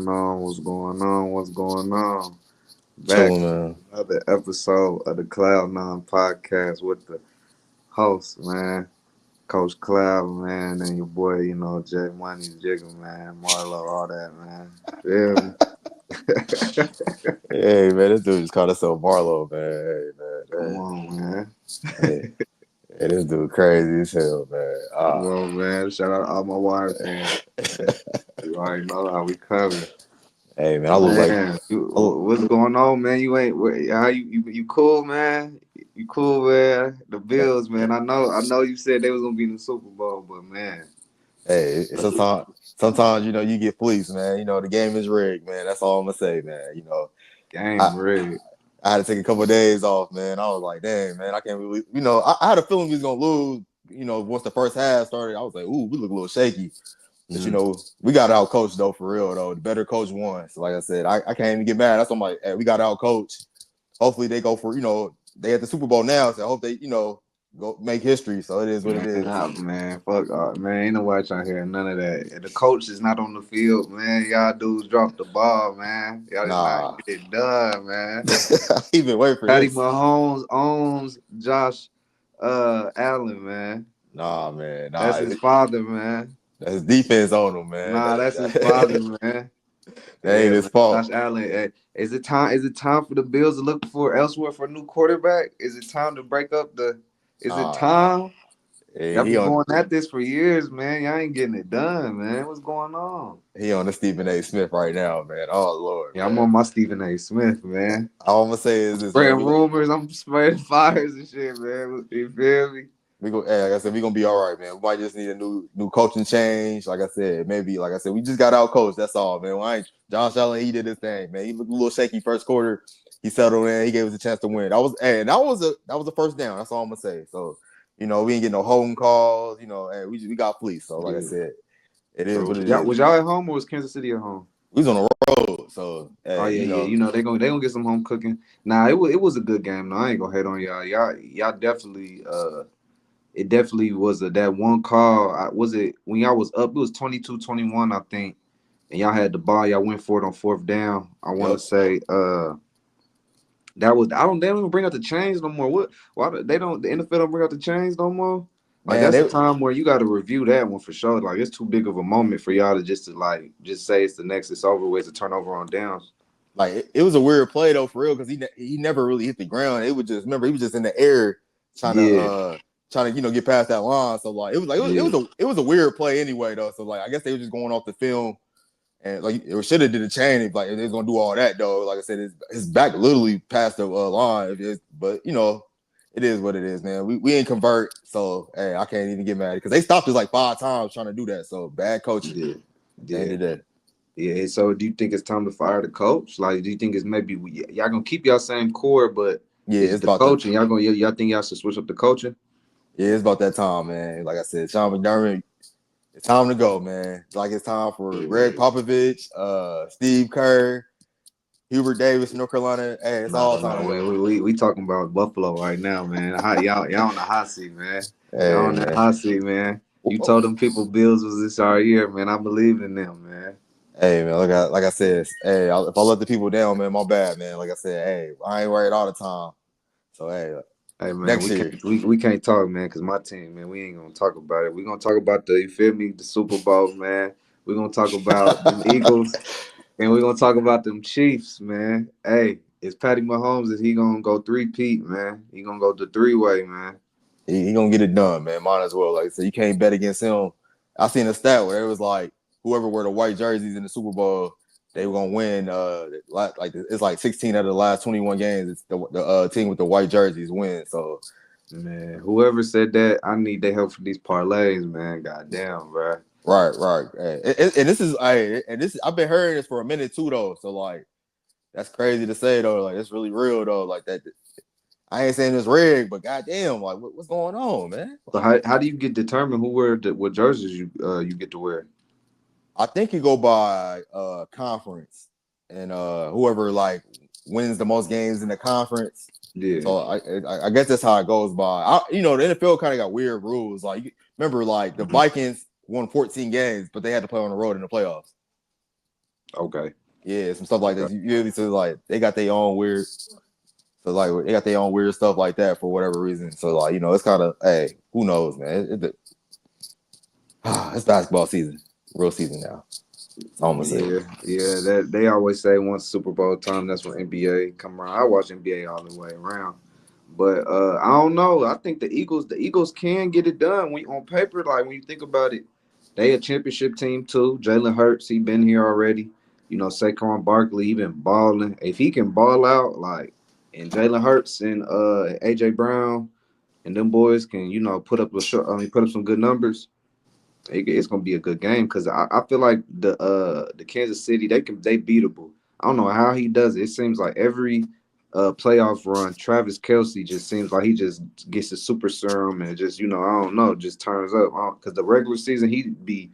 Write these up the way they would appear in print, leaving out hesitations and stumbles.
going on? What's going on? What's going on? Back Chilling, man. another episode of the Cloud Nine Podcast with the host, man, Coach Cloud, man, and your boy, Jay Money Jigger, man, Marlo, all that, man. Feel me? Hey, man, this dude just called himself Marlo, man. Come on, man. Hey, hey, this dude crazy as hell, man. Come on, man. Shout out to all my Wire fans. Man. You already know how we coming. Hey, man, Man, I look, what's going on, man? You ain't how you cool, man? You cool, man? The man. Bills, man. I know. You said they was gonna be in the Super Bowl, but man, Hey, sometimes you get fleeced, man. The game is rigged, man. That's all I'm gonna say, man. I game rigged. I had to take a couple of days off, man. I was like, dang, man, I can't really, I had a feeling we was gonna lose. Once the first half started, I was like, ooh, we look a little shaky. But Mm. we got out coached though, for real though. The better coach won. So like I said, I can't even get mad. That's why I'm like, hey, we got out coached. Hopefully they go for, they at the Super Bowl now. So I hope they, go make history. So it is what it Man, is. man, fuck, man, ain't nobody trying to hear none of that. The coach is not on the field, man. Y'all dudes dropped the ball, man. Y'all did not Nah. get it done, man. He been waiting for Patty this. Mahomes owns Josh Allen, man. Nah, man. That's Nah. his father, man. That's defense on him, man. Nah, that's his father, man. That ain't Yeah, his man. fault. Josh Allen. Hey, is it time? Is it time for the Bills to look for elsewhere for a new quarterback? Is it time to break up the? Is it Nah. time? Hey, Y'all been going at this for years, man. Y'all ain't getting it done, man. What's going on? he on the Stephen A. Smith right now, man. Oh Lord, Yeah, I'm man. on my Stephen A. Smith, man. All I'm gonna say is this, man. Spreading rumors. I'm spreading fires and shit, man. You feel me? Hey, like I said, we gonna be all right, man. We might just need a new coaching change. Like I said, maybe, like I said, we just got out coached. That's all, man. Josh Allen, he did his thing, man. He looked a little shaky first quarter. He settled in. He gave us a chance to win. And that was a first down. That's all I'm gonna say. So, we ain't getting no holding calls. Hey, we got fleeced. So, like I Yeah. said, it is So what it y'all is. was y'all at home or was Kansas City at home? We was on the road, so Oh hey, yeah, yeah. They gonna get some home cooking. Nah, it was a good game. No, I ain't gonna hate on y'all. Y'all definitely it definitely was that one call. Was it when y'all was up? It was 22-21, I think. And y'all had the ball. Y'all went for it on fourth down. I want to yep. say that was I don't they don't even bring out the chains no more. What why they don't the NFL don't bring out the chains no more? Like Man, that's the they time where you got to review that one for sure. Like it's too big of a moment for y'all to just say it's the next it's over with. It's a turnover on downs. like it was a weird play though, for real, because he never really hit the ground. It was just remember he was just in the air trying to Yeah, uh trying to get past that line. So like yeah. it was a weird play anyway though. So like I guess they were just going off the film and like it should have did a chain if like they was gonna do all that though. Like I said, his back literally passed the line. But it is what it is, man. We ain't convert, so hey, I can't even get mad because they stopped us like 5 times trying to do that. So bad coaching Yeah, at the end yeah, of the day. yeah. So, do you think it's time to fire the coach? Like, do you think it's maybe y'all gonna keep y'all same core, but Yeah, it's it's the about that. coaching? Y'all think y'all should switch up the coaching? Yeah, it's about that time, man. Like I said, Sean McDermott, it's time to go, man. It's like it's time for Greg Yeah. Popovich, Steve Kerr, Hubert Davis, North Carolina. Hey, it's all time No. to go. We talking about Buffalo right now, man. Y'all on the hot seat, man. Y'all Hey, on that man. hot seat, man. You told them people Bills was this our year, man. I believed in them, man. Hey, man. Like I said, hey, if I let the people down, man, my bad, man. Like I said, hey, I ain't worried all the time. So hey, Hey man, next we year. can't we can't talk, man, because my team, man, we ain't gonna talk about it. We gonna talk about the you feel me, the Super Bowl, man. We gonna talk about them Eagles, and we gonna talk about them Chiefs, man. Hey, is Patty Mahomes? Is he gonna go three-peat, man? He gonna go the three-way, man. He gonna get it done, man. Might as well. Like I said, you can't bet against him. I seen a stat where it was like whoever wore the white jerseys in the Super Bowl, they were gonna win. Like it's like 16 out of the last 21 games. It's the team with the white jerseys win. So Man, whoever said that, I need their help for these parlays, man. Goddamn, bro. right. Hey, and this is I've been hearing this for a minute too though. So like that's crazy to say though. Like it's really real though. Like that. I ain't saying it's rigged, but goddamn, like what's going on, man? So how do you get determined who wear what jerseys you get to wear? I think you go by conference and whoever like wins the most games in the conference. Yeah. So I guess that's how it goes by. The NFL kind of got weird rules. Like remember, like the Vikings won 14 games, but they had to play on the road in the playoffs. Okay. Yeah, some stuff like Okay. that. So like they got their own weird. So like they got their own weird stuff like that for whatever reason. So like it's kind of hey, who knows, man? It's basketball season, real season now. That's all I'm gonna say. Yeah, yeah. That they always say once Super Bowl time, that's when NBA come around. I watch NBA all the way around. But I don't know. I think the Eagles can get it done. When on paper, like when you think about it, they a championship team too. Jalen Hurts, he been here already. Saquon Barkley, he been balling. If he can ball out, like, and Jalen Hurts and AJ Brown and them boys can, put up put up some good numbers. It's gonna be a good game because I feel like the Kansas City they beatable. I don't know how he does it. It seems like every playoff run, Travis Kelsey just seems like he just gets a super serum and just I don't know, just turns up. Because the regular season he'd be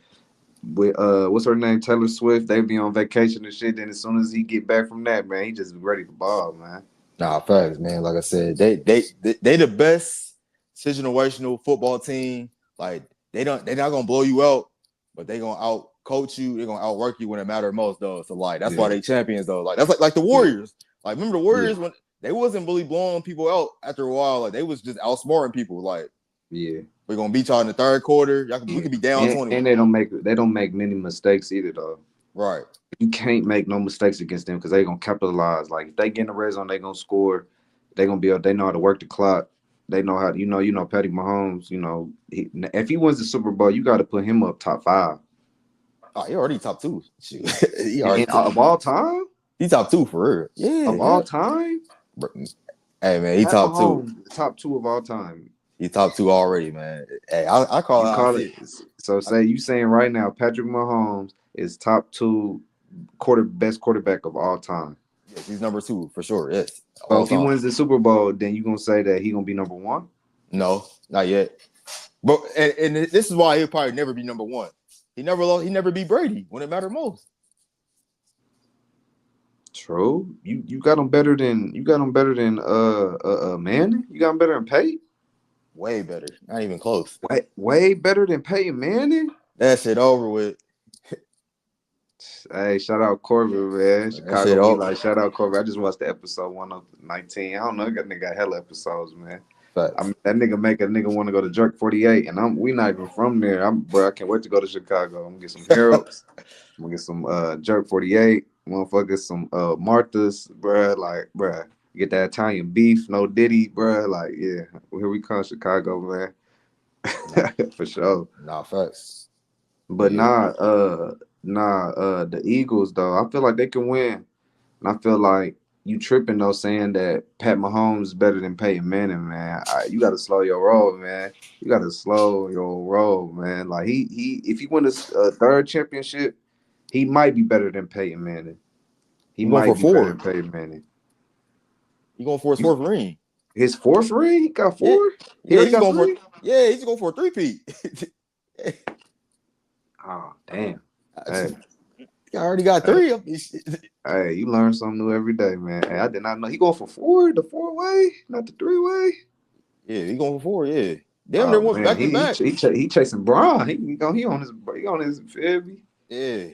with what's her name, Taylor Swift. They be on vacation and shit. Then as soon as he get back from that, man, he just ready to ball, man. Nah, facts, man. Like I said, they the best situational football team. Like they're not gonna blow you out, but they gonna out coach you. They're gonna outwork you when it matters most, though. So like that's why Yeah, they champions, though. Like that's like the yeah, Warriors. Like remember the yeah, Warriors when they wasn't really blowing people out after a while. Like they was just outsmarting people. Like yeah. we're gonna beat y'all in the third quarter. We Yeah. could be down And 20. and they don't make many mistakes either though. Right. You can't make no mistakes against them because they're gonna capitalize. Like if they get in the red zone, they're gonna score. They're gonna be able, they know how to work the clock. They know how Patty Mahomes, if he wins the Super Bowl, you gotta put him up top five. Oh, he already top two. Shoot. he already And of all time? he top two for real. Of Yeah, all yeah. time? Hey man, he Pat top two. Mahomes, top two of all time. He top two already, man. Hey, I call You it. I call see it it. so I, say you saying right now Patrick Mahomes is top two best quarterback of all time. yes, he's number two for sure. Yes, So all if he time. wins the Super Bowl, then you gonna say that he gonna be number one? No, not yet. But and this is why he'll probably never be number one. He never lost. He never beat Brady when it mattered most. True. You got him better than Manning. You got him better than Peyton. Way better. Not even close. Way better than Peyton Manning. That shit over with. Hey, shout out Corbin, man. That shit Chicago, we over. like shout out Corbin. I just watched the episode 119. I don't know, that nigga got hella episodes, man. I Facts. mean, that nigga make a nigga want to go to Jerk 48, and we not even from there. Bro, I can't wait to go to Chicago. I'm gonna get some Harold's. I'm gonna get some Jerk 48, motherfuckers, some Martha's, bruh. Like, bruh, get that Italian beef, no Diddy, bruh. Like, yeah, here we come, Chicago, man. Nah, For sure. nah, facts. But But yeah, the Eagles though, I feel like they can win. And I feel like you tripping though, saying that Pat Mahomes is better than Peyton Manning, man. You got to slow your roll, man. You got to slow your roll, man. Like if he win a third championship, he might be better than Peyton Manning. He he going for might be better than four. Peyton Manning. He going for his You, fourth ring. his fourth ring, he got Yeah, four. He yeah, already he's got going for three. he's going for a three-peat. Oh damn! Hey, I already got hey, three. hey, you learn something new every day, man. Hey, I did not know he going for four, the four-way, not the three-way. Yeah, he going for four. Yeah, damn, there Oh was man, back to he back. he, he chasing Braun. He on his feel me? Yeah,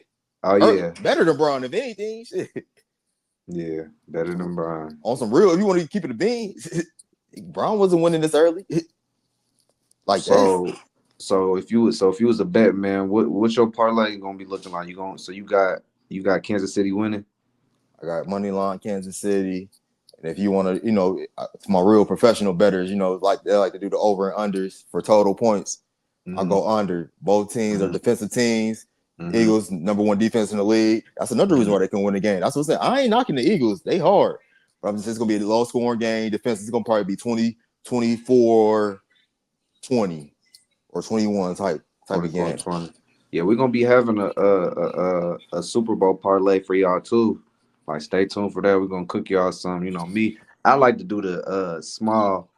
Oh yeah, better than Braun if anything. Shit. yeah, better than Braun. On some real, if you want to keep it a bean, Braun wasn't winning this early like that. So if you was a bet man, what's your parlay gonna be looking like? You got Kansas City winning. I got money line Kansas City, and if you want to, to my real professional bettors, like they like to do the over and unders for total points. I Mm-hmm. go under. Both teams are Mm-hmm. defensive teams. Mm-hmm. Eagles number one defense in the league. That's another reason Mm-hmm. why they can win the game. That's what I'm saying. I ain't knocking the Eagles. They hard. But I'm just it's gonna be a low scoring game. Defense is gonna probably be 20, 24, 20, or 21 type of 24 game. 20. Yeah, we're gonna be having a Super Bowl parlay for y'all too. Like, stay tuned for that. We're gonna cook y'all some. Me, I like to do the small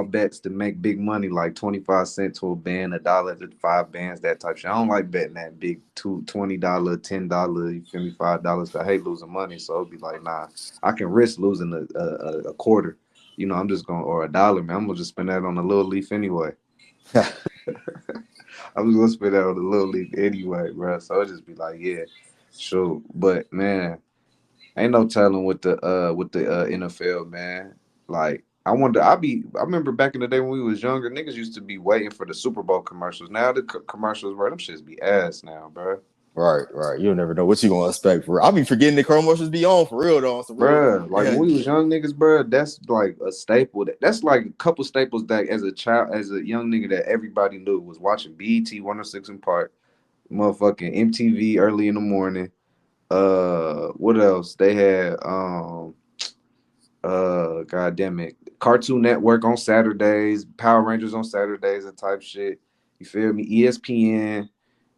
bets to make big money, like 25 cents to a band, $1 to 5 bands, that type shit. I don't like betting that big $20, $10. You feel me? $5. I hate losing money, so it'd be like, nah, I can risk losing a quarter. I'm just gonna or $1, man. I'm gonna just spend that on a little leaf anyway. I was gonna spend that on the little league anyway, bro. So it just be like, yeah. Shoot, but man, ain't no telling with the NFL, man. Like I wonder, I remember back in the day when we was younger, niggas used to be waiting for the Super Bowl commercials. Now the commercials, bro, them shits be ass now, bro. Right, right. You'll never know what you gonna expect for. I'll be forgetting the commercials be on for real though. On some real, Bruh, like when yeah, we was young niggas, bruh, that's like a staple. That's like a couple staples that as a child, as a young nigga that everybody knew was watching BET 106 in Park, motherfucking MTV early in the morning. What else? They had god damn it, Cartoon Network on Saturdays, Power Rangers on Saturdays and type shit. You feel me? ESPN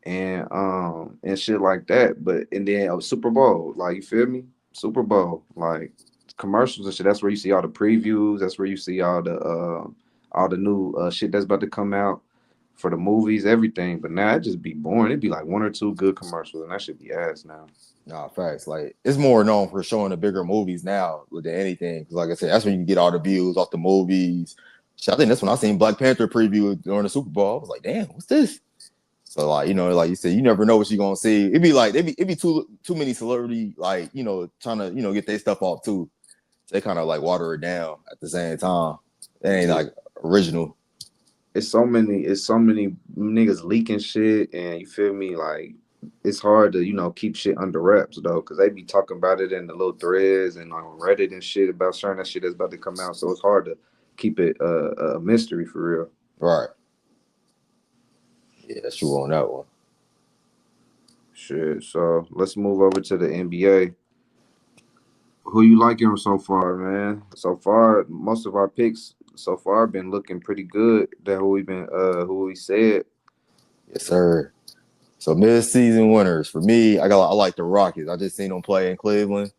and shit like that. But and then Super Bowl, like you feel me? Super Bowl, like commercials and shit. That's where you see all the previews. That's where you see all the new shit that's about to come out for the movies, everything. But now it just be boring. It'd be like one or two good commercials, and that should be ass now. nah, facts. Like it's more known for showing the bigger movies now than anything. Because like I said, that's when you get all the views off the movies. Shit, I think that's when I seen Black Panther preview during the Super Bowl. I was like, damn, what's this? So like like you said, you never know what you're gonna see. It'd be like it'd be too many celebrity like trying to get their stuff off too. So they kind of like water it down at the same time. It ain't Yeah. like original. It's so many niggas leaking shit, and you feel me, like it's hard to keep shit under wraps though, because they be talking about it in the little threads and on Reddit and shit about sharing that shit that's about to come out, so it's hard to keep it a mystery for real. Right. Yeah, that's true on that one. Shit, so let's move over to the NBA. Who you liking so far, man? So far, most of our picks so far been looking pretty good. That who we said. Yes, sir. So mid-season winners for me, I like the Rockets. I just seen them play in Cleveland.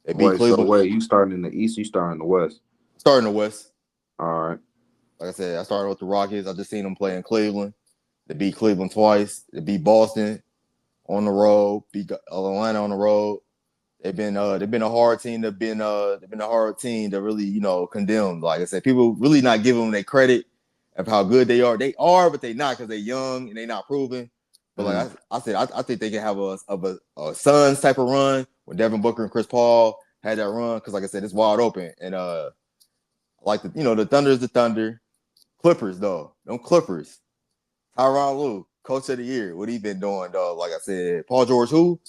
They beat Cleveland. Wait, you starting in the East, you starting in the West. Starting the West. All right. Like I said, I started with the Rockets. I just seen them play in Cleveland. They beat Cleveland twice. They beat Boston on the road. Beat Atlanta on the road. They've been a hard team. They've been a hard team to really condemn. Like I said, people really not giving them their credit of how good they are. They are, but they not because they're young and they not proven. But like I said, I think they can have a Suns type of run when Devin Booker and Chris Paul had that run because like I said, it's wide open. And I like the Thunder is the Thunder. Clippers though, them Clippers. Tyronn Lue, Coach of the Year. What he been doing though? Like I said, Paul George who?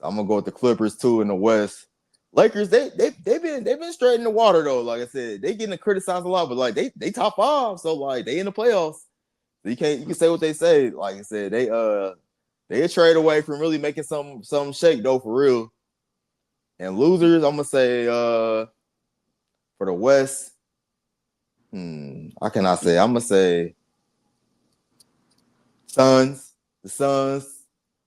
I'm gonna go with the Clippers too in the West. Lakers, they've been straight in the water though. Like I said, they getting criticized a lot, but like they top five, so like they in the playoffs. So you can say what they say. Like I said, they a trade away from really making some shake though for real. And losers, I'm gonna say for the West, I cannot say. I'm gonna say Suns, the Suns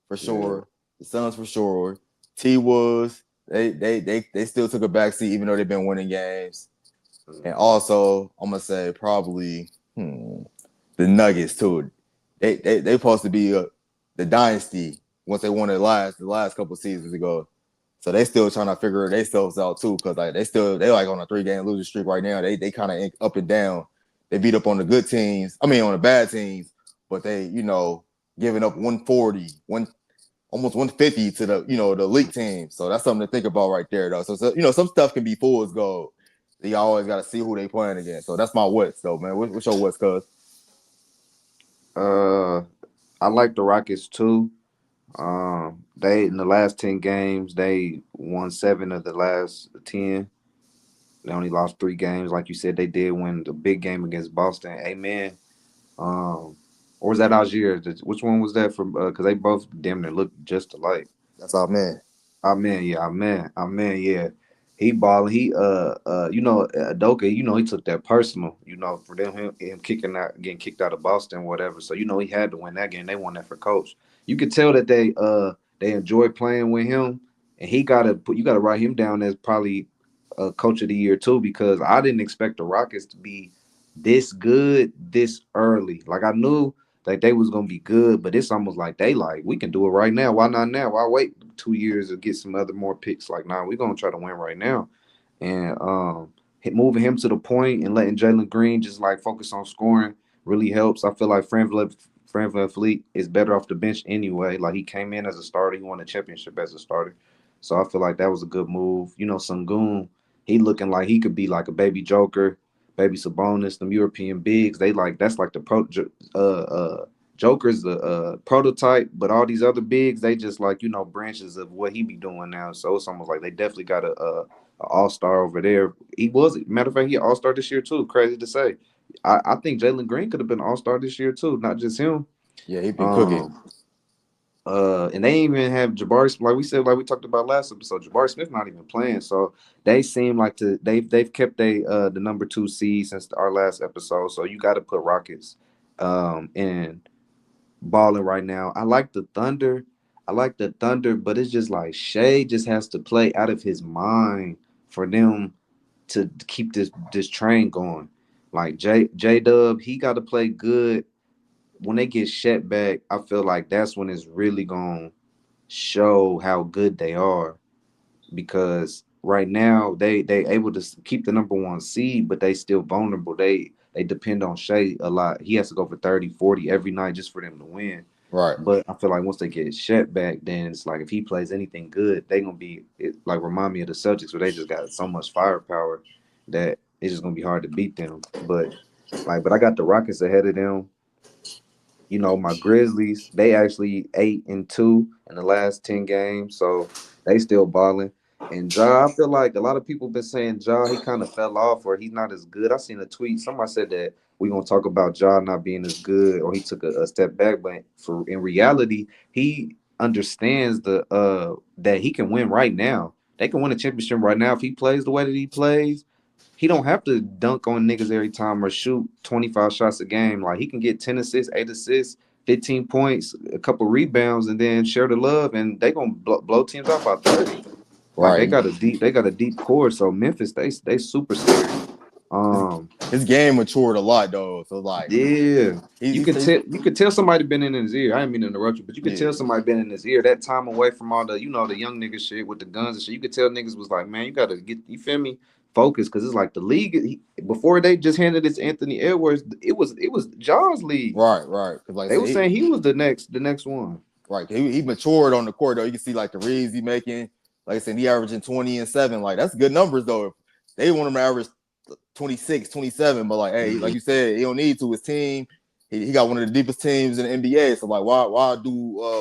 for sure. Yeah. The Suns for sure. T Wolves, they still took a backseat even though they've been winning games. And also, I'm gonna say probably the Nuggets too. They supposed to be the dynasty once they won the last couple seasons ago. So they still trying to figure themselves out too, because like they like on a 3-game losing streak right now. They kind of up and down. They beat up on the good teams. I mean on the bad teams, but they giving up 140, almost 150 to the elite team. So that's something to think about right there though. So some stuff can be fool's gold. You always got to see who they playing against. So that's my West though, man. What's your West, cuz? Uh, I like the Rockets too. They in the last 10 games they won 7 of the last 10. They only lost 3 games, like you said. They did win the big game against Boston. Amen. Um, or was that Algier? Which one was that from? Because they both damn near look just alike. That's our man. Amen. Yeah. Amen. Amen. Yeah. He balling. Adoka. He took that personal. For him getting kicked out of Boston, whatever. So he had to win that game. They won that for coach. You could tell that they enjoy playing with him, and you gotta write him down as probably coach of the year too, because I didn't expect the Rockets to be this good this early. Like I knew like they was gonna be good, but it's almost like they like we can do it right now. Why not now? Why wait 2 years to get some other more picks? Like, nah, we're gonna try to win right now. And moving him to the point and letting Jalen Green just like focus on scoring really helps. I feel like Fred VanVleet is better off the bench anyway. Like he came in as a starter, he won a championship as a starter. So I feel like that was a good move. You know, Sengun, he looking like he could be like a baby Joker, baby Sabonis, them European bigs. They like that's like the Joker's the prototype, but all these other bigs, they just like branches of what he be doing now. So it's almost like they definitely got a all star over there. He was matter of fact, he all star this year too. Crazy to say. I think Jalen Green could have been all star this year too, not just him. Yeah, he been cooking. Um, and they even have Jabari, like we said, like we talked about last episode. Jabari Smith not even playing, so they seem like they've kept the number 2 seed since our last episode. So you got to put Rockets, in balling right now. I like the Thunder. I like the Thunder, but it's just like Shea just has to play out of his mind for them to keep this train going. Like J Dub, he got to play good. When they get Shet back, I feel like that's when it's really gonna show how good they are. Because right now they able to keep the number 1 seed, but they still vulnerable. They depend on Shea a lot. He has to go for 30, 40 every night just for them to win. Right. But I feel like once they get Shet back, then it's like if he plays anything good, they gonna be like remind me of the Celtics where they just got so much firepower that it's just gonna be hard to beat them. But I got the Rockets ahead of them. My Grizzlies, they actually 8-2 in the last 10 games, so they still balling. And Ja, I feel like a lot of people been saying Ja, he kind of fell off or he's not as good. I seen a tweet. Somebody said that we're gonna talk about Ja not being as good or he took a step back, but for in reality, he understands the that he can win right now. They can win a championship right now if he plays the way that he plays. He don't have to dunk on niggas every time or shoot 25 shots a game. Like he can get 10 assists, 8 assists, 15 points, a couple rebounds, and then share the love, and they gonna blow teams out by 30. Like Right. they got a deep core. So Memphis, they super scary. His, Um, his game matured a lot though. So like yeah. he's You could tell somebody been in his ear. I didn't mean to interrupt you, but you could yeah. tell somebody been in his ear. That time away from all the the young nigga shit with the guns and shit. You could tell niggas was like, man, you gotta get you feel me, focus, because it's like the league before they just handed it to Anthony Edwards. It was Jaws league. Right, right. Because like I They said, were saying he was the next one. right. He matured on the court though. You can see like the reads he making. Like I said, he averaging 20 and 7. Like that's good numbers though. If they want him to average 26, 27, but like, hey, like you said, he don't need to. His team, he got one of the deepest teams in the NBA. So like, why do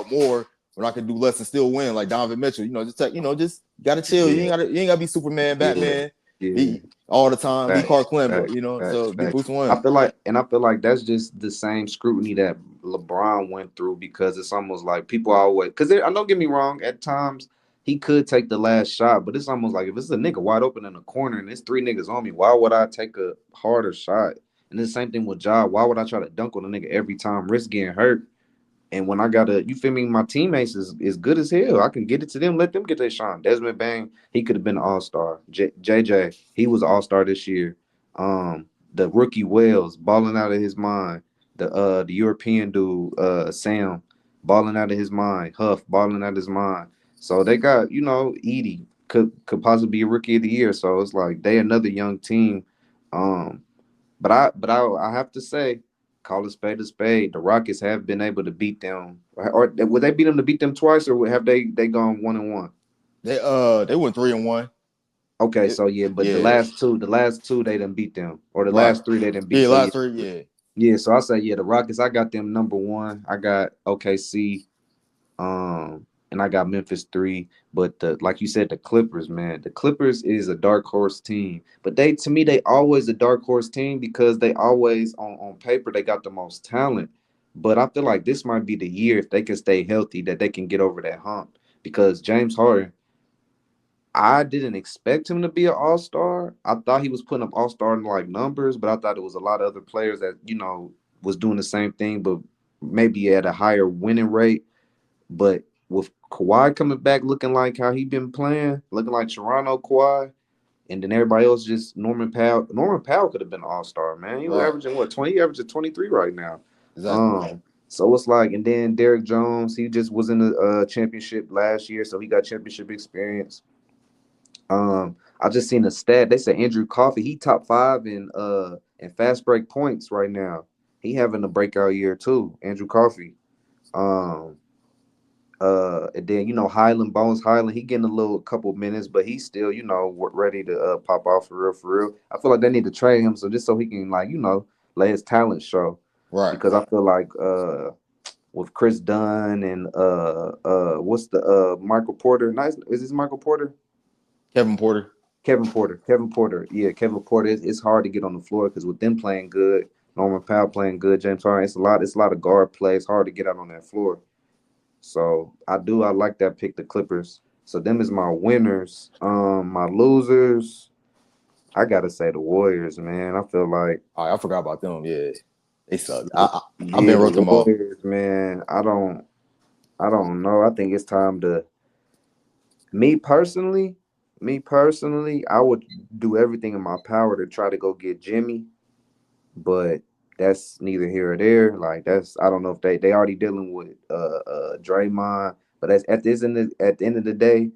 more when I can do less and still win? Like Donovan Mitchell, just gotta chill. Yeah, You ain't gotta be Superman, yeah, Batman, yeah. be all the time. Be Facts, Clark Kent, but facts, facts, so be facts. Bruce Wayne. I feel like that's just the same scrutiny that LeBron went through because it's almost like people always because I don't get me wrong, at times he could take the last shot, but it's almost like if it's a nigga wide open in the corner and there's 3 niggas on me, why would I take a harder shot? And the same thing with Ja. Why would I try to dunk on a nigga every time, risk getting hurt? And when I gotta, you feel me, my teammates is good as hell. I can get it to them, let them get their shot. Desmond Bain, he could have been an all-star. JJ, he was an all-star this year. The rookie Wells, balling out of his mind. The European dude, Sam, balling out of his mind. Huff, balling out of his mind. So they got, Edie could possibly be a rookie of the year. So it's like they another young team. Um, but I have to say, call a spade a spade. The Rockets have been able to beat them, or would they beat them to beat them twice, or have they gone 1-1? They went 3-1. Okay, so yeah, but Yeah, the last two they didn't beat them, or the right. last 3 they didn't beat. Yeah, So last 3, yeah. yeah. So I say yeah, the Rockets. I got them number 1. I got OKC. And I got Memphis 3. But like you said, the Clippers, man, the Clippers is a dark horse team. But to me, they always a dark horse team because they always on paper they got the most talent. But I feel like this might be the year if they can stay healthy that they can get over that hump. Because James Harden, I didn't expect him to be an all-star. I thought he was putting up all-star like numbers, but I thought it was a lot of other players that, was doing the same thing, but maybe at a higher winning rate. But with Kawhi coming back looking like how he been playing, looking like Toronto Kawhi, and then everybody else just Norman Powell. Norman Powell could have been an all-star, man. He was Right. averaging what, 20? He averaging 23 right now. Exactly. So it's like, and then Derrick Jones, he just was in the championship last year, so he got championship experience. I just seen a stat. They said Andrew Coffey, he top 5 in fast break points right now. he having a breakout year too. Andrew Coffey. Um, and then Highland Bones Highland, he getting a little couple minutes, but he's still ready to pop off for real, for real. I feel like they need to trade him so he can like let his talent show, Right. because I feel like with Chris Dunn and what's the Michael Porter? Nice, is this Michael Porter? Kevin Porter. Kevin Porter. Yeah, Kevin Porter. It's hard to get on the floor because with them playing good, Norman Powell playing good, James Harden, it's a lot of guard play. It's hard to get out on that floor. So I like that pick, the Clippers. So them is my winners. My losers, I gotta say the Warriors, man. I feel like I forgot about them. Yeah, they suck. I've yeah, been the wrote them off. Warriors, man. I don't know. I think it's time to me personally, I would do everything in my power to try to go get Jimmy, but that's neither here or there. Like I don't know if they already dealing with Draymond, but that's at the end of the day,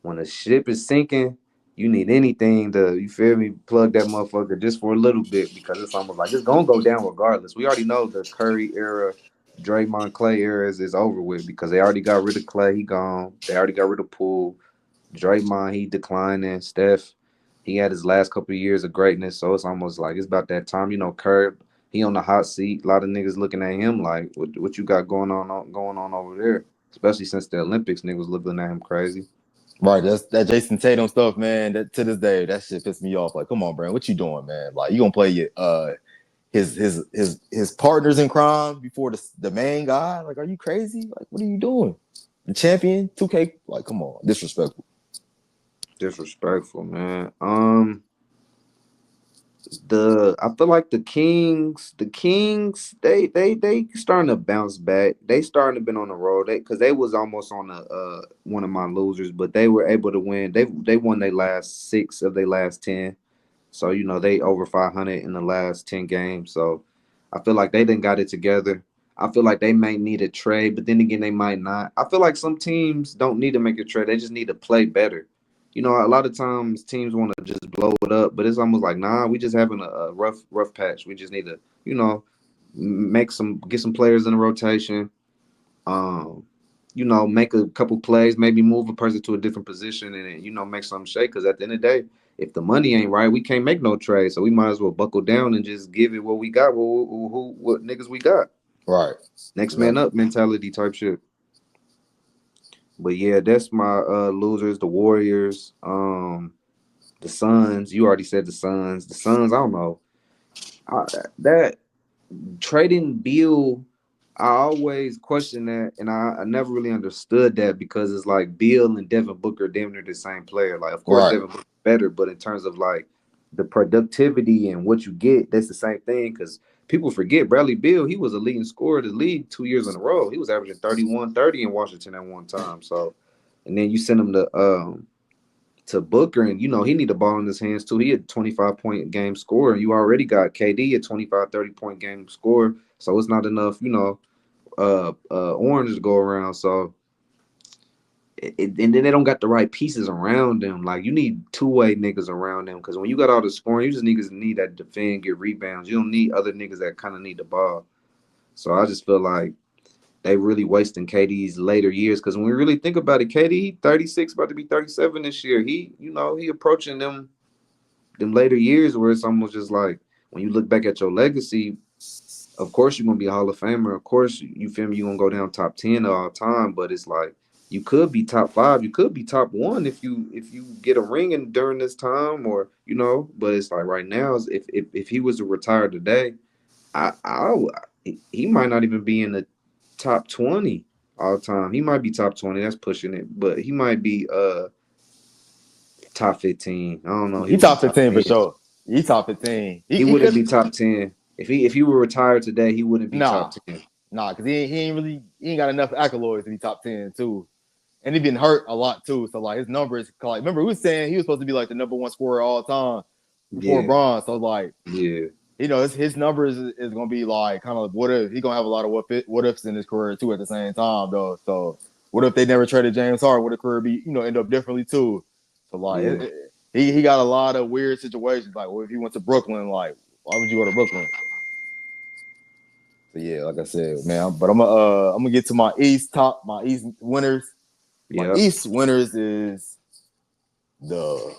when the ship is sinking, you need anything to, you feel me, plug that motherfucker just for a little bit, because it's almost like it's gonna go down regardless. We already know the Curry era, Draymond Clay era is over with because they already got rid of Clay, he gone. They already got rid of Poole. Draymond, he declining. Steph, he had his last couple of years of greatness, so it's almost like it's about that time. Curry, he on the hot seat. A lot of niggas looking at him like, what you got going on over there? Especially since the Olympics, niggas looking at him crazy. Right, that's that Jason Tatum stuff, man. That to this day, that shit pissed me off. Like, come on, Brand, what you doing, man? Like, you gonna play your his partners in crime before the main guy? Like, are you crazy? Like, what are you doing? The champion, 2K, like, come on, disrespectful. Disrespectful, man. I feel like the Kings, they starting to bounce back. They starting to been on the road. Because they was almost on one of my losers, but they were able to win. They won their last 6 of their last 10. So they over 500 in the last 10 games. So I feel like they didn't got it together. I feel like they might need a trade, but then again they might not. I feel like some teams don't need to make a trade. They just need to play better. A lot of times teams want to just blow it up, but it's almost like, nah, we just having a rough patch. We just need to, get some players in the rotation. Um, make a couple plays, maybe move a person to a different position, and make something shake. Because at the end of the day, if the money ain't right, we can't make no trade. So we might as well buckle down and just give it what we got. What niggas we got? Right. Next man Exactly. up mentality type shit. But yeah, that's my losers. The Warriors. The Suns. You already said the Suns. The Suns. I don't know. That trading Beal, I always question that, and I never really understood that, because it's like Beal and Devin Booker damn near the same player. Like, of course, Right. Devin Booker better, but in terms of like the productivity and what you get, that's the same thing. Because people forget Bradley Beal, he was a leading scorer of the league 2 years in a row. He was averaging 31, 30 in Washington at one time. So, and then you send him to Booker, and he need the ball in his hands too. He had 25-point game scorer. You already got KD at 25, 30-point game scorer. So it's not enough, orange to go around. So and then they don't got the right pieces around them. Like, you need two-way niggas around them, because when you got all the scoring, you just niggas need that defend, get rebounds. You don't need other niggas that kind of need the ball. So I just feel like they really wasting KD's later years, because when we really think about it, KD 36, about to be 37 this year. He approaching them later years where it's almost just like, when you look back at your legacy, of course you're gonna be a Hall of Famer. Of course, you feel me, you're gonna go down top 10 of all time, but it's like you could be top 5, you could be top 1 if you get a ring in during this time, or but it's like right now, if he was to retire today, he might not even be in the top 20 all time. He might be top 20, that's pushing it, but he might be top 15. I don't know. He He would be top top 15 for 10. sure. He top 15. He He wouldn't could be top 10. If he were retired today, he wouldn't be top nah. 10. Nah, because he ain't got enough accolades to be top 10 too. And he been hurt a lot too. So like his numbers, like remember we was saying he was supposed to be like the number one scorer all time before Yeah, Bron. So like, yeah, his numbers is gonna be like kind of what if he gonna have a lot of what ifs in his career too at the same time though. So what if they never traded James Harden? Would the career be end up differently too? So like yeah. he got a lot of weird situations. Like what if he went to Brooklyn? Like why would you go to Brooklyn? So yeah, like I said, man. But I'm gonna get to my East winners. My Yep. East winners is the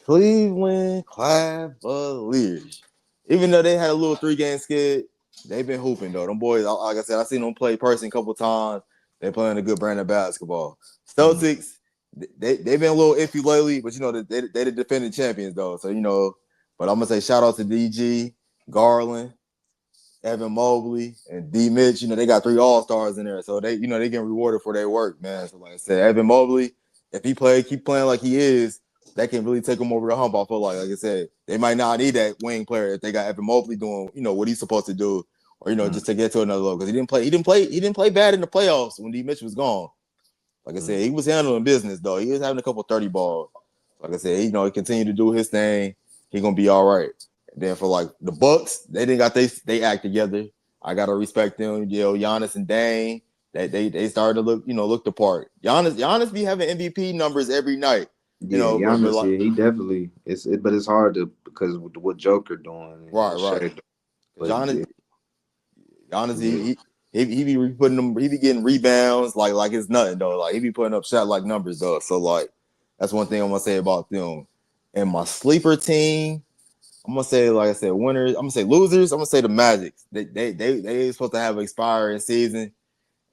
Cleveland Cavaliers. Even though they had a little 3-game skid, they've been hooping though. Them boys, like I said, I seen them play person a couple times. They playing a good brand of basketball. Mm. Celtics, they've been a little iffy lately, but you know they the defending champions though. So you know, but I'm gonna say shout out to DG, Garland, Evan Mobley, and D Mitch. You know, they got 3 All-Stars in there. So they, you know, they getting rewarded for their work, man. So like I said, Evan Mobley, if he keep playing like he is, that can really take him over the hump. I feel like I said, they might not need that wing player if they got Evan Mobley doing, you know, what he's supposed to do, or you know, just to get to another level. Because he didn't play bad in the playoffs when D Mitch was gone. Like I said, he was handling business though. He was having a couple 30 balls. Like I said, you know, he continued to do his thing. He gonna be all right. And then for like the Bucks, they didn't got they act together. I gotta respect them. You know, Giannis and Dame, they started to look the part. Giannis be having MVP numbers every night. You Yeah, know, but Giannis. like Yeah, he definitely. But it's hard to because with what Joker doing and right, what right. Shea. But Giannis, yeah, Giannis, yeah. he be putting them. He be getting rebounds like it's nothing though. Like he be putting up shot like numbers though. So like that's one thing I'm gonna say about them. And my sleeper team, I'm gonna say, like I said, winners. I'm gonna say losers. I'm gonna say the Magic. They supposed to have an expiring season,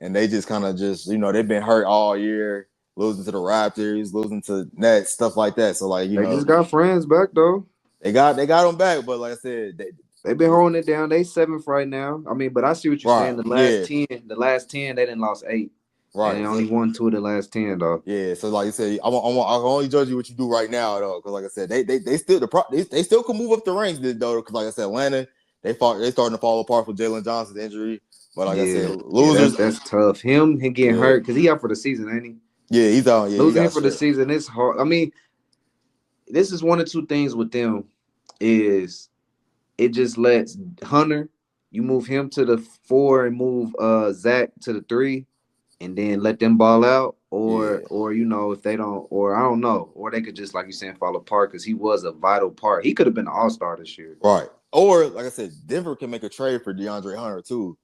and they just kind of just they've been hurt all year, losing to the Raptors, losing to Nets, stuff like that. So like They just got friends back though. they got them back, but like I said, They've been holding it down. They seventh right now. I mean, but I see what you're right, saying. yeah, The last 10, they didn't lost 8, and right. they So only won 2 of the last 10 though. yeah, so like you said, I can only judge you what you do right now though, because like I said, they still they still can move up the ranks though, because like I said, Atlanta they starting to fall apart for Jalen Johnson's injury, but like I said, Yeah, losers, that's tough. He getting yeah, hurt because he out for the season, ain't he? yeah, he's out, yeah, he Losing him got for the stripped, season is hard. I mean, this is one of two things with them is it just lets Hunter, you move him to the 4 and move Zach to the 3 and then let them ball out, yeah, or if they don't, or I don't know, or they could just like you saying fall apart because he was a vital part. He could have been an all-star this year. right. Or like I said, Denver can make a trade for DeAndre Hunter too,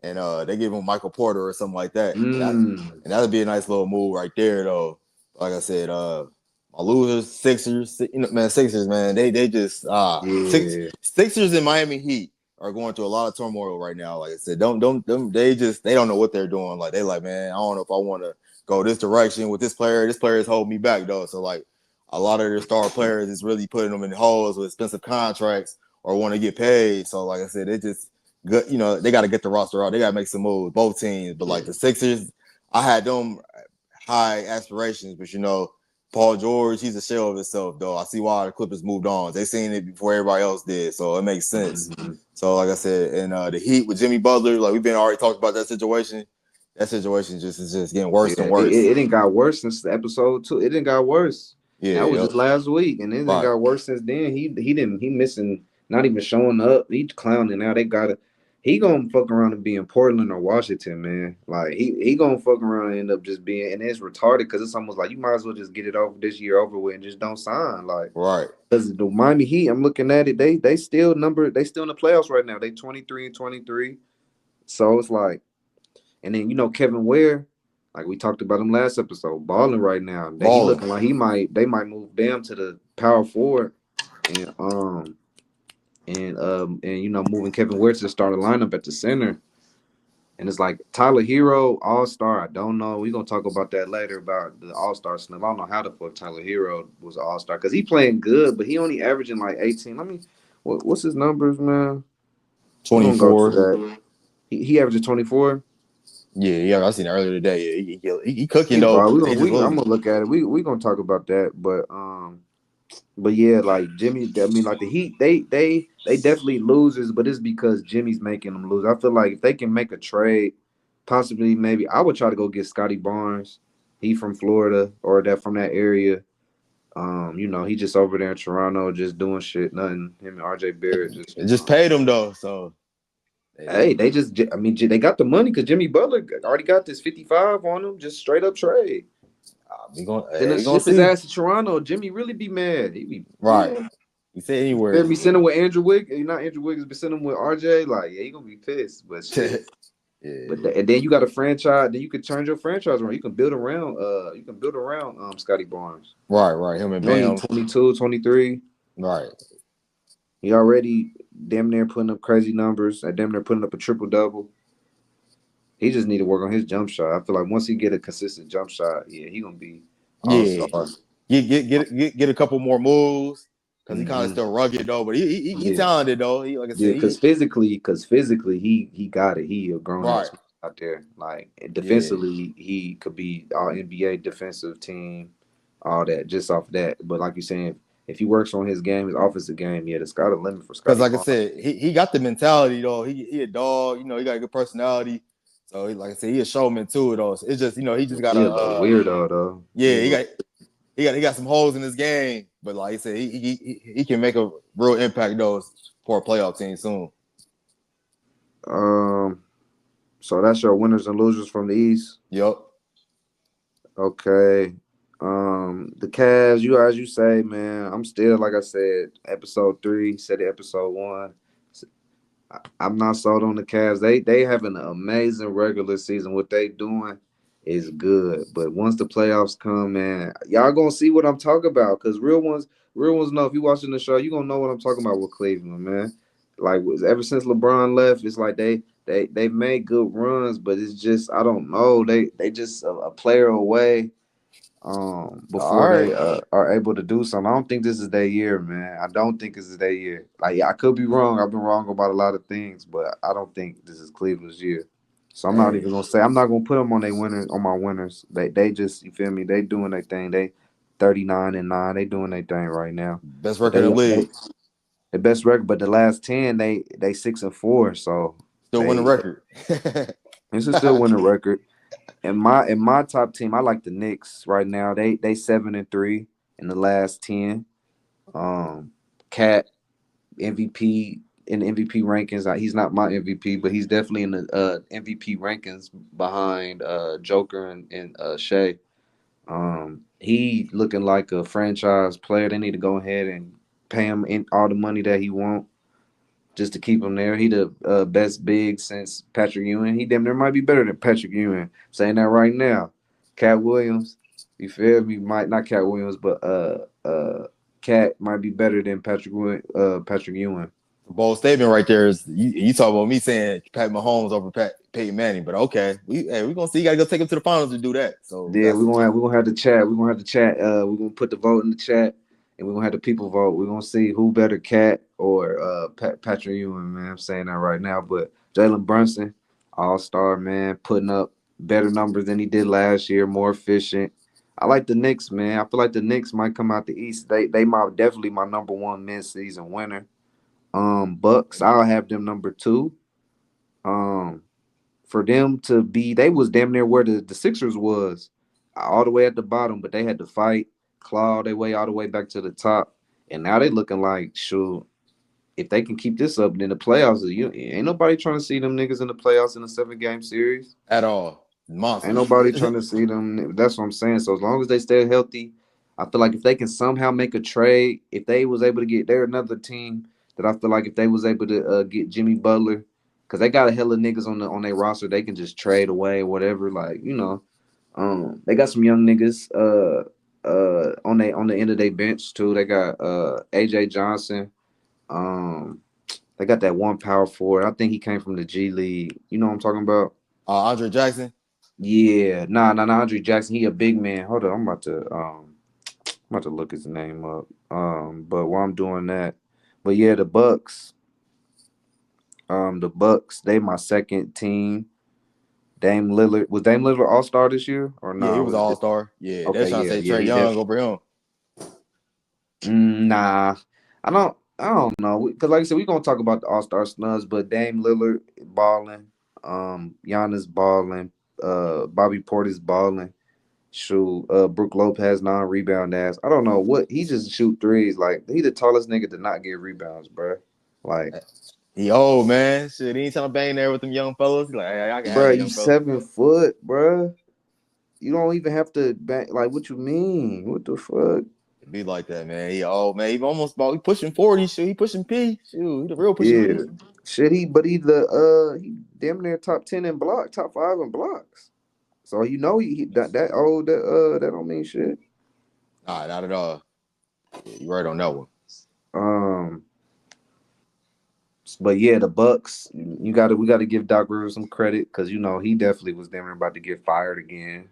and they give him Michael Porter or something like that, Mm. and that'd be a nice little move right there though. Like I said, my losers, Sixers, man, Sixers, man, they just Yeah. Sixers and Miami Heat are going through a lot of turmoil right now. Like I said, don't they don't know what they're doing. Like they like, man, I don't know if I want to go this direction with this player. This player is holding me back though. So like a lot of their star players is really putting them in holes with expensive contracts or want to get paid. So like I said, it just good. They got to get the roster out. They got to make some moves, both teams. But like the Sixers, I had them high aspirations, but Paul George, he's a shell of himself, though. I see why the Clippers moved on. They seen it before everybody else did, so it makes sense. Mm-hmm. So, like I said, and the Heat with Jimmy Butler, like we've been already talked about that situation. That situation is just getting worse Yeah, and worse. it didn't got worse since episode 2. It didn't got worse. Yeah, That was yep. just last week, and it didn't Right. got worse since then. He missing, not even showing up. He clowning now. They got it. He gonna fuck around and be in Portland or Washington, man. Like he gonna fuck around and end up just being, and it's retarded because it's almost like you might as well just get it over this year over with and just don't sign. Like Right. because the Miami Heat, I'm looking at it. They still in the playoffs right now. They 23-23. So it's like. And then Kevin Ware, like we talked about him last episode, balling right now. That he Balling. looking like they might move Bam to the power forward and moving Kevin Ware to the starting lineup at the center. And it's like Tyler Hero, All Star. I don't know. We're gonna talk about that later about the All Star snuff. I don't know how the fuck Tyler Hero was an All Star because he playing good, but he only averaging like 18. What's his numbers, man? We're gonna go to 24. that. He averaging 24. Yeah, I seen it earlier today. Yeah, he cooking He though. ball. They just I'm losing. gonna look at it. We gonna talk about that, but yeah, like Jimmy. I mean, like the Heat, they definitely losers, but it's because Jimmy's making them lose. I feel like if they can make a trade, possibly maybe I would try to go get Scotty Barnes. He from Florida or that from that area. He just over there in Toronto, just doing shit. Nothing. Him and RJ Barrett just. It just paid him though, so Hey, they just. I mean, they got the money because Jimmy Butler already got this 55 on him. Just straight up trade. we gonna Then we gonna ship his see. ass to Toronto. Jimmy really be mad. He be Right. He said anywhere. Be send him with Andrew Wiggins, not Andrew Wiggins, but send him with RJ. Like, yeah, he gonna be pissed. But shit. Yeah. But and then you got a franchise. Then you could turn your franchise around. You can build around. Scotty Barnes. Right. Him and He only Bam. 22, 23. Right. He already damn near putting up crazy numbers. Damn near putting up a triple double. He just need to work on his jump shot. I feel like once he get a consistent jump shot, yeah, he gonna be all star. Get a couple more moves because he kind of Mm-hmm. still rugged though, but he talented though. He, like I said, because physically he got it. He a grown ass out there. Like defensively, he could be all NBA defensive team, all that just off that. But like you're saying, if he works on his game, his offensive game, yeah, the sky's the limit for Scotty. Because like I said, he got the mentality though. He a dog, you know. He got a good personality. So like I said, he a showman too though. So it's just he just got a weirdo though. Yeah, he got some holes in his game, but like I said, he can make a real impact though for a playoff team soon. So that's your winners and losers from the East. Yep. Okay. The Cavs, as you say, man, I'm still, like I said, episode 3, said it episode 1. I'm not sold on the Cavs. They have an amazing regular season. What they doing is good. But once the playoffs come, man, y'all gonna see what I'm talking about. Cause real ones know. If you watching the show, you gonna know what I'm talking about with Cleveland, man. Like ever since LeBron left, it's like they made good runs, but it's just I don't know. They just a player away. Before they are able to do something. I don't think this is their year, man. I don't think this is their year. Like, I could be wrong. I've been wrong about a lot of things, but I don't think this is Cleveland's year. So I'm not even gonna say. I'm not gonna put them on my winners. They just, you feel me? They doing their thing. They 39-9. They doing their thing right now. Best record in the league. The best record, but the last 10 they 6-4. So still winning record. This is still winning record. In my top team, I like the Knicks right now. They 7-3 in the last 10. Cat MVP in the MVP rankings. He's not my MVP, but he's definitely in the MVP rankings behind Joker and Shea. He looking like a franchise player. They need to go ahead and pay him all the money that he want just to keep him there. He the best big since Patrick Ewing. He damn near might be better than Patrick Ewing. I'm saying that right now. Cat Williams, you feel me? Might not Cat Williams, but Cat might be better than Patrick Ewing. Bold statement right there is you talk about me saying Pat Mahomes over Peyton Manning, but okay, we're gonna see. You gotta go take him to the finals to do that. So yeah, we're gonna have to chat. We're gonna have to chat. We're gonna put the vote in the chat. And we're going to have the people vote. We're going to see who better, Cat or Patrick Ewing, man. I'm saying that right now. But Jalen Brunson, all-star, man, putting up better numbers than he did last year, more efficient. I like the Knicks, man. I feel like the Knicks might come out the East. They definitely my number 1 mid-season winner. Bucks, I'll have them number 2. For them to be, they was damn near where the Sixers was, all the way at the bottom, but they had to fight. Claw their way all the way back to the top, and now they looking like, shoot, if they can keep this up, then the playoffs, ain't nobody trying to see them niggas in the playoffs in a 7-game series at all. Monsters. Ain't nobody trying to see them. That's what I'm saying. So as long as they stay healthy, I feel like if they can somehow make a trade, if they was able to get, they're another team that I feel like if they was able to get Jimmy Butler, because they got a hell of niggas on their roster, they can just trade away or whatever. Like, they got some young niggas. On the end of their bench too. They got AJ Johnson. They got that one power forward. I think he came from the G League. You know what I'm talking about? Andre Jackson. Yeah, nah, Andre Jackson. He a big man. Hold on, I'm about to look his name up. But while I'm doing that, but yeah, the Bucks. They my second team. Dame Lillard was Dame Lillard All-Star this year or not? Yeah, he was All-Star. Yeah, okay, they're trying to say Trae Young over him. Nah, I don't know because like I said, we're gonna talk about the All-Star snubs, but Dame Lillard balling, Giannis balling, Bobby Portis balling. Shoot, Brook Lopez non-rebound ass. I don't know what he just shoot threes. Like he the tallest nigga to not get rebounds, bro. Like. He old, man. Shit, he ain't trying to bang there with them young fellas. Like, hey, I can bro, have you 7 foot, bro. You don't even have to bang. Like, what you mean? What the fuck? Be like that, man. He almost about he pushing 40. Shoot, he pushing P. Shoot, he the real pushing Yeah. P. Shit, he damn near top 10 in block, top 5 in blocks. So he that old that don't mean shit. Nah, not at all. Yeah, you right on that one. Um, but yeah, the Bucks. We gotta give Doc Rivers some credit because he definitely was damn near about to get fired again.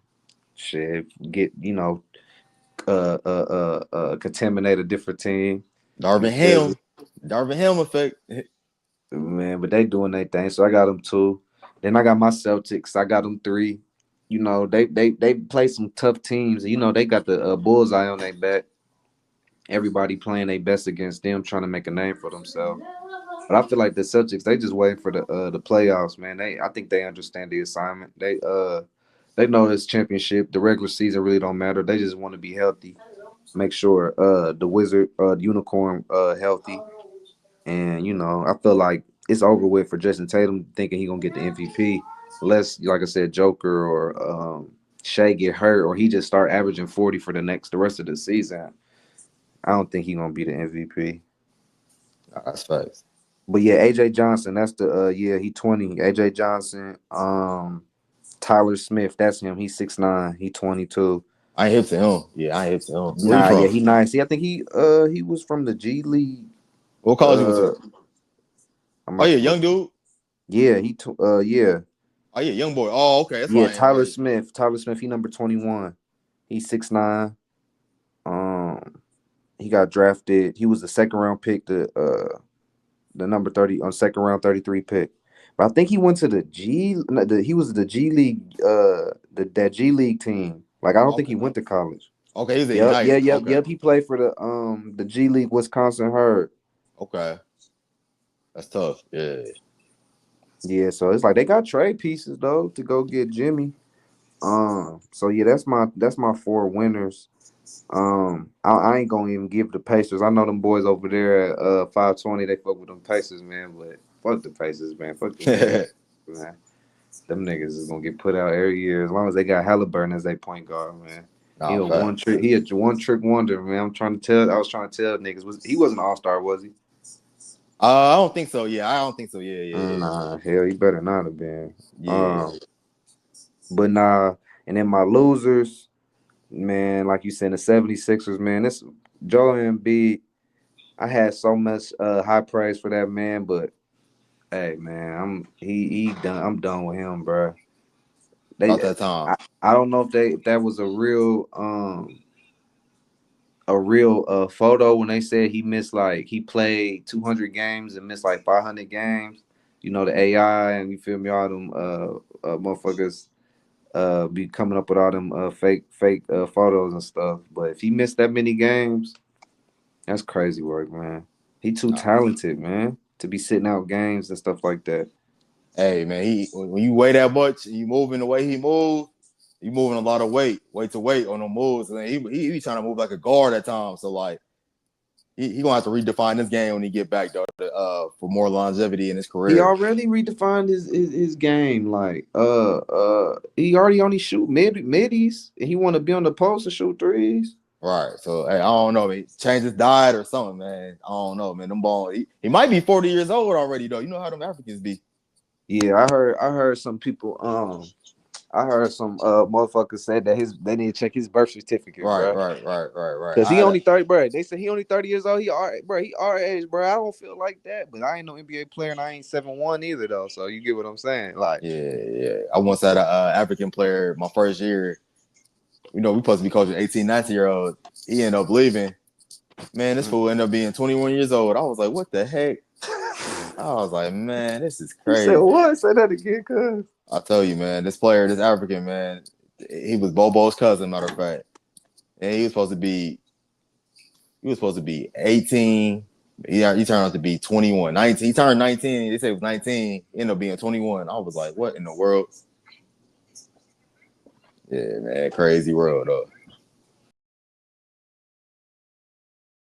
Shit, get contaminate a different team. You Darvin feel me? Ham. Darvin Ham effect. Man, but they doing their thing, so I got them 2. Then I got my Celtics. I got them 3. They play some tough teams. They got the bullseye on their back. Everybody playing their best against them, trying to make a name for themselves. But I feel like the Celtics, they just waiting for the playoffs, man. I think they understand the assignment. They know this championship. The regular season really don't matter. They just want to be healthy. Make sure the unicorn healthy. And I feel like it's over with for Jason Tatum thinking he gonna get the MVP, unless, like I said, Joker or Shea get hurt, or he just start averaging 40 for the rest of the season. I don't think he gonna be the MVP. That's facts. But yeah, AJ Johnson, that's he 20. AJ Johnson, Tyler Smith, that's him. He's 6'9", he 22. I ain't hip to him. Yeah, I ain't hip to him. Where you Nah, yeah, from? he nice. See, I think he was from the G League. What college you went to? I'm Oh about yeah, to look. young dude. Yeah, yeah. Oh yeah, young boy. Oh okay, that's Yeah, why I ain't Tyler really. Smith. Tyler Smith, he number 21. He's 6'9". He got drafted. He was the second round pick, the number 30 on second round 33 pick. But I think he went to he was the G League that G League team. Like I don't think Okay, he went to college. okay, he's a Yep, Ignite. yeah, yep, Okay, yep. He played for the G League Wisconsin Herd. okay, that's tough. Yeah, Yeah, so it's like they got trade pieces though to go get Jimmy. So yeah, that's my 4 winners. I ain't gonna even give the Pacers. I know them boys over there at 520. They fuck with them Pacers, man. But fuck the Pacers, man. Fuck them niggas, man. Them niggas is gonna get put out every year as long as they got Halliburton as their point guard, man. He nah, a one facts. trick. He a one trick wonder, man. I was trying to tell niggas. He wasn't an all star, was he? I don't think so. Yeah, I don't think so. Yeah, Nah, hell, he better not have been. yeah. But nah. And then my losers, man, like you said, the 76ers, man. This Joel Embiid. I had so much high praise for that man, but hey, man, he done. I'm done with him, bro. About They, that time. I don't know if that was a real photo when they said he played 200 games and missed like 500 games. The AI and you feel me, all them motherfuckers be coming up with all them fake photos and stuff. But if he missed that many games, that's crazy work, man. He too Nah. talented, man, to be sitting out games and stuff like that. Hey man, when you weigh that much, and you moving the way he moved, you moving a lot of weight to weight on the moves, and he be trying to move like a guard at times. So like he gonna have to redefine this game when he get back though, for more longevity in his He career. already redefined his game. Like he already only shoot middies, and he want to be on the post and shoot threes. Right. So hey, I don't know, man. Change his diet or something, man. I don't know, man. Them ball. He might be 40 years old already though. You know how them Africans be. Yeah, I heard some people. I heard some motherfuckers said that they need to check his birth certificate, Right. bro. Cause he I only 30, bro. They said he only 30 years old. He our age, bro. I don't feel like that, but I ain't no NBA player and I ain't 7'1" either though. So you get what I'm saying? Like, yeah. I once had a African player my first year. We supposed to be coaching 18, 19-year-olds. He ended up leaving. Man, this fool ended up being 21 years old. I was like, what the heck? I was like, man, this is you said crazy. what? Say that again, cuz. I tell you, man, this player, this African man, he was Bobo's cousin, matter of fact. And he was supposed to be 18. He turned out to be 21. 19. He turned 19. They said it was 19. He ended up being 21. I was like, what in the world? Yeah, man, crazy world though.